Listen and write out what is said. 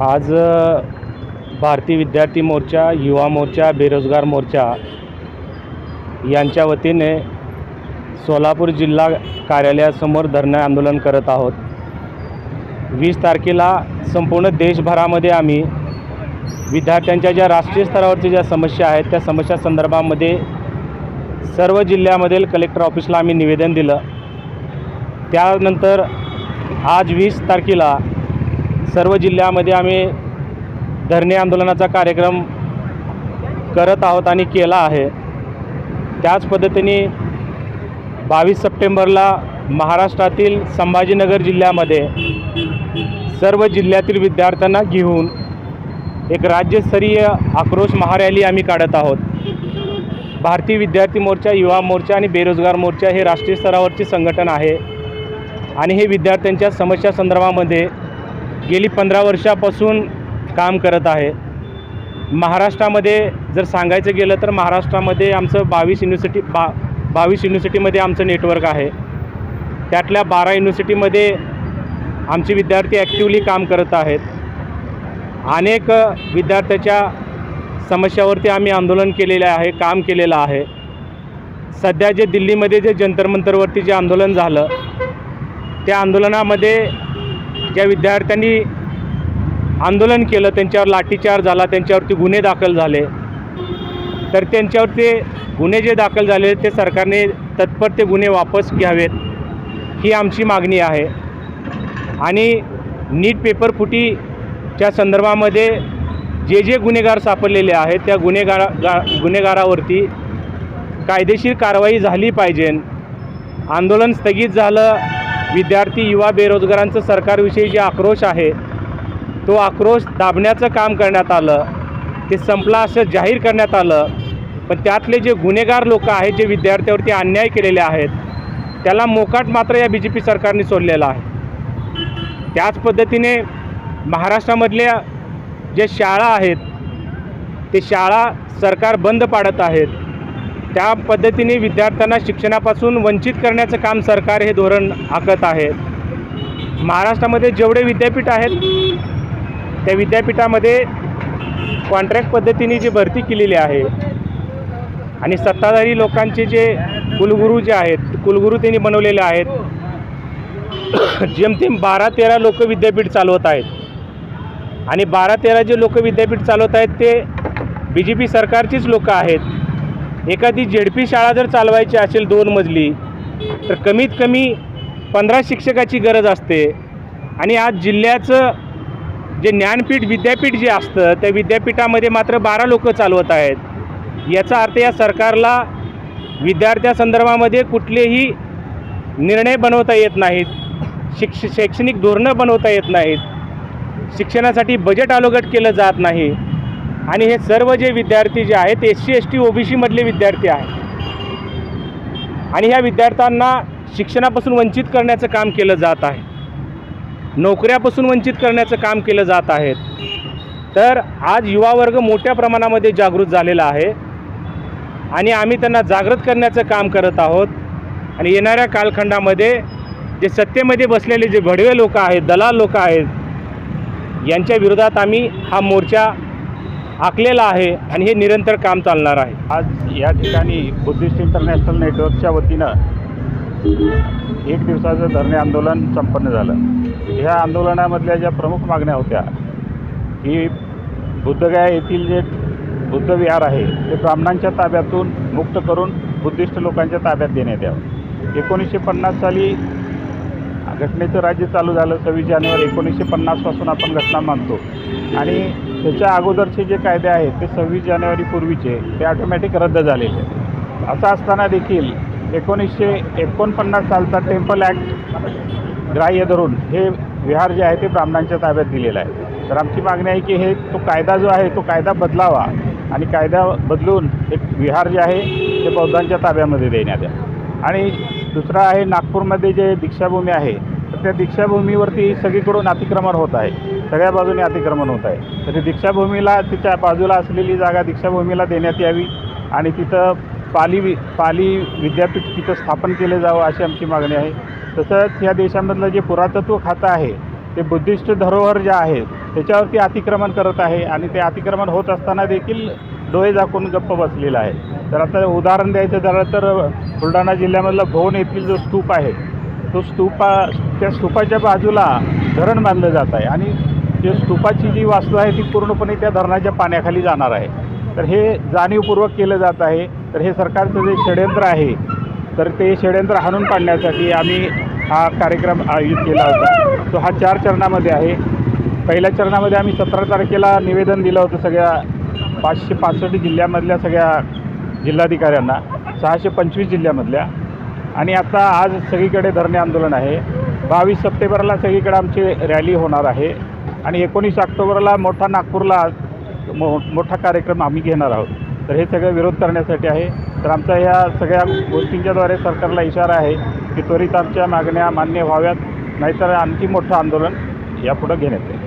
आज भारतीय विद्यार्थी मोर्चा, युवा मोर्चा, बेरोजगार मोर्चा यांच्या वतीने सोलापूर जिल्हा कार्यालयासमोर धरणे आंदोलन करत आहोत। 20 तारखेला संपूर्ण देशभरामध्ये आम्ही विद्यार्थ्यांच्या ज्या राष्ट्रीय स्तरावरच्या ज्या समस्या आहेत त्या समस्या संदर्भामध्ये सर्व जिल्ह्यामधील कलेक्टर ऑफिसला आम्ही निवेदन दिलं। त्यानंतर आज 20 तारखेला सर्व जिल्ह्यामध्ये आम्ही धरणे आंदोलनाचा कार्यक्रम करत आहोत आणि केला आहे। त्याच पद्धतीने 22 सप्टेंबरला महाराष्ट्रातील संभाजीनगर जिल्ह्यामध्ये सर्व जिल्ह्यातील विद्यार्थ्यांना घेऊन एक राज्यस्तरीय आक्रोश महारॅली आम्ही काढत आहोत। भारतीय विद्यार्थी मोर्चा, युवा मोर्चा आणि बेरोजगार मोर्चा हे राष्ट्रीय स्तरावरचे संघटन आहे आणि हे विद्यार्थ्यांच्या समस्या संदर्भामध्ये गेली 15 वर्षापासून काम करत आहे। महाराष्ट्रामध्ये जर सांगायचं गेलं तर महाराष्ट्रामध्ये आमचं 22 युनिव्हर्सिटीमध्ये आमचं नेटवर्क आहे। त्यातल्या 12 युनिव्हर्सिटीमध्ये आमचे विद्यार्थी ॲक्टिवली काम करत आहेत। अनेक विद्यार्थ्याच्या समस्यावरती आम्ही आंदोलन केलेले आहे, काम केलेलं आहे। सध्या जे दिल्लीमध्ये जे जंतर मंतरवरती जे आंदोलन झालं त्या आंदोलनामध्ये ज्या विद्यार्थ्यांनी आंदोलन केलं त्यांच्यावर लाठीचार्ज झाला, त्यांच्यावरती गुन्हे दाखल झाले। तर त्यांच्यावरती गुन्हे जे दाखल झाले ते सरकारने तत्पर ते गुन्हे वापस घ्यावेत ही आमची मागणी आहे। आणि नीट पेपर फुटीच्या संदर्भामध्ये जे गुन्हेगार सापडलेले आहेत त्या गुन्हेगारावरती कायदेशीर कारवाई झाली पाहिजे। आंदोलन स्थगित झालं, विद्यार्थी युवा बेरोजगारांचं सरकारविषयी जे आक्रोश आहे तो आक्रोश दाबण्याचं काम करण्यात आलं, ते संपला असं जाहीर करण्यात आलं। पण त्यातले जे गुन्हेगार लोक आहेत, जे विद्यार्थ्यावरती अन्याय केलेले आहेत त्याला मोकाट मात्र या BJP सरकारने सोडलेला आहे। त्याच पद्धतीने महाराष्ट्रामधल्या जे शाळा आहेत ते शाळा सरकार बंद पाडत आहेत। त्या पद्धतीने विद्यार्थ्यांना शिक्षणापासून वंचित करण्याचं काम सरकार हे धोरण आखत आहे। महाराष्ट्रामध्ये जेवढे विद्यापीठ आहेत त्या विद्यापीठामध्ये कॉन्ट्रॅक्ट पद्धतीने जी भरती केलेली आहे आणि सत्ताधारी लोकांचे जे कुलगुरू जे आहेत कुलगुरू त्यांनी बनवलेले आहेत। जेमतेम 12-13 लोक विद्यापीठ चालवत आहेत आणि 12-13 जे लोक विद्यापीठ चालवत आहेत ते BJP सरकारचीच लोक आहेत। एखादी ZP शाळा जर चालवायची असेल 2 मजली तर कमीत कमी 15 शिक्षकाची गरज असते आणि आज जिल्ह्याचं जे ज्ञानपीठ विद्यापीठ जे असतं त्या विद्यापीठामध्ये मात्र 12 लोक चालवत आहेत। याचा अर्थ या सरकारला विद्यार्थ्यासंदर्भामध्ये कुठलेही निर्णय बनवता येत नाहीत, शैक्षणिक धोरणं बनवता येत नाहीत, शिक्षणासाठी बजेट अलोकेट केलं जात नाही आणि हे सर्व जे विद्यार्थी जे आहेत SC ST OBC मधले विद्यार्थी आहेत आणि ह्या विद्यार्थ्यांना शिक्षणापासून वंचित करण्याचं काम केलं जात आहे, नोकऱ्यापासून वंचित करण्याचं काम केलं जात आहे। तर आज युवा वर्ग मोठ्या प्रमाणामध्ये जागृत झालेला आहे आणि आम्ही त्यांना जागृत करण्याचं काम करत आहोत। आणि येणाऱ्या कालखंडामध्ये जे सत्तेमध्ये बसलेले जे भडवे लोक आहेत, दलाल लोक आहेत यांच्या विरोधात आम्ही हा मोर्चा आखलेला आहे आणि हे निरंतर काम चालणार आहे। आज या ठिकाणी बुद्धिस्ट इंटरनॅशनल नेटवर्कच्या वतीनं 1 दिवसाचं धरणे आंदोलन संपन्न झालं। ह्या आंदोलनामधल्या ज्या प्रमुख मागण्या होत्या की बुद्धगया येथील जे बुद्ध विहार आहे ते ब्राह्मणांच्या ताब्यातून मुक्त करून बुद्धिस्ट लोकांच्या ताब्यात देण्यात यावं। 1950 साली घटनेचं राज्य चालू झालं। 26 जानेवारी 1950 पासून आपण घटना मानतो आणि त्याच्या अगोदरचे जे कायदे आहेत ते 26 जानेवारी पूर्वीचे ते ऑटोमॅटिक रद्द झालेले। असं असताना देखील 1949 सालचा टेम्पल ॲक्ट ग्राह्य धरून हे विहार जे आहे ते ब्राह्मणांच्या ताब्यात दिलेलं आहे। तर आमची मागणी आहे की तो कायदा जो आहे तो कायदा बदलावा आणि कायदा बदलून एक विहार जे आहे ते बौद्धांच्या ताब्यामध्ये देण्यात यावं। आणि दुसरं आहे नागपूरमध्ये जे दीक्षाभूमी आहे तर त्या दीक्षाभूमीवरती सगळीकडून अतिक्रमण होत आहे, सगळ्या बाजूने अतिक्रमण होत आहे। तर दीक्षाभूमीला तिच्या बाजूला असलेली जागा दीक्षाभूमीला देण्यात यावी आणि तिथं पाली विद्यापीठ तिथं स्थापन केलं जावं अशी आमची मागणी आहे। तसंच या देशामधलं जे पुरातत्व खातं आहे ते बुद्धिस्ट धरोहर ज्या आहेत त्याच्यावरती अतिक्रमण करत आहे आणि ते अतिक्रमण होत असताना देखील डोळे झाकून गप्प बसलेला आहे. तर आता उदाहरण द्यायचं झालं तर बुलढाणा जिल्ह्यामधला भोन येथील जो स्तूप आहे तो त्या स्तूपाच्या बाजूला धरण बांधलं जात आहे आणि जे स्तूपाची जी वास्तू आहे ती पूर्णपणे त्या धरणाच्या पाण्याखाली जाणार आहे. तर हे जाणीवपूर्वक केलं जात आहे. तर हे सरकारचं जे षडयंत्र आहे तर ते षडयंत्र हाणून पाडण्यासाठी आम्ही हा कार्यक्रम आयोजित केला होता. तो हा 4 चरणामध्ये आहे. पहिल्या चरणामध्ये आम्ही 17 तारखेला निवेदन दिलं होतं सगळ्या 565 जिल्ह्यामधल्या सगळ्या जिल्हाधिकाऱ्यांना, 625 जिल्ह्यामधल्या. आणि आता आज सगळीकडे धरणे आंदोलन आहे. 22 सप्टेंबरला सगळीकडे आमची रॅली होणार आहे आणि 19 ऑक्टोबरला नागपूरला मोठा कार्यक्रम आम्ही घेणार आहोत. तर हे सगळं विरोध करण्यासाठी आहे. तर आमचा ह्या सगळ्या गोष्टींच्याद्वारे सरकारला इशारा आहे की त्वरित आमच्या मागण्या मान्य व्हाव्यात, नाहीतर आणखी मोठं आंदोलन यापुढं घेण्यात येईल.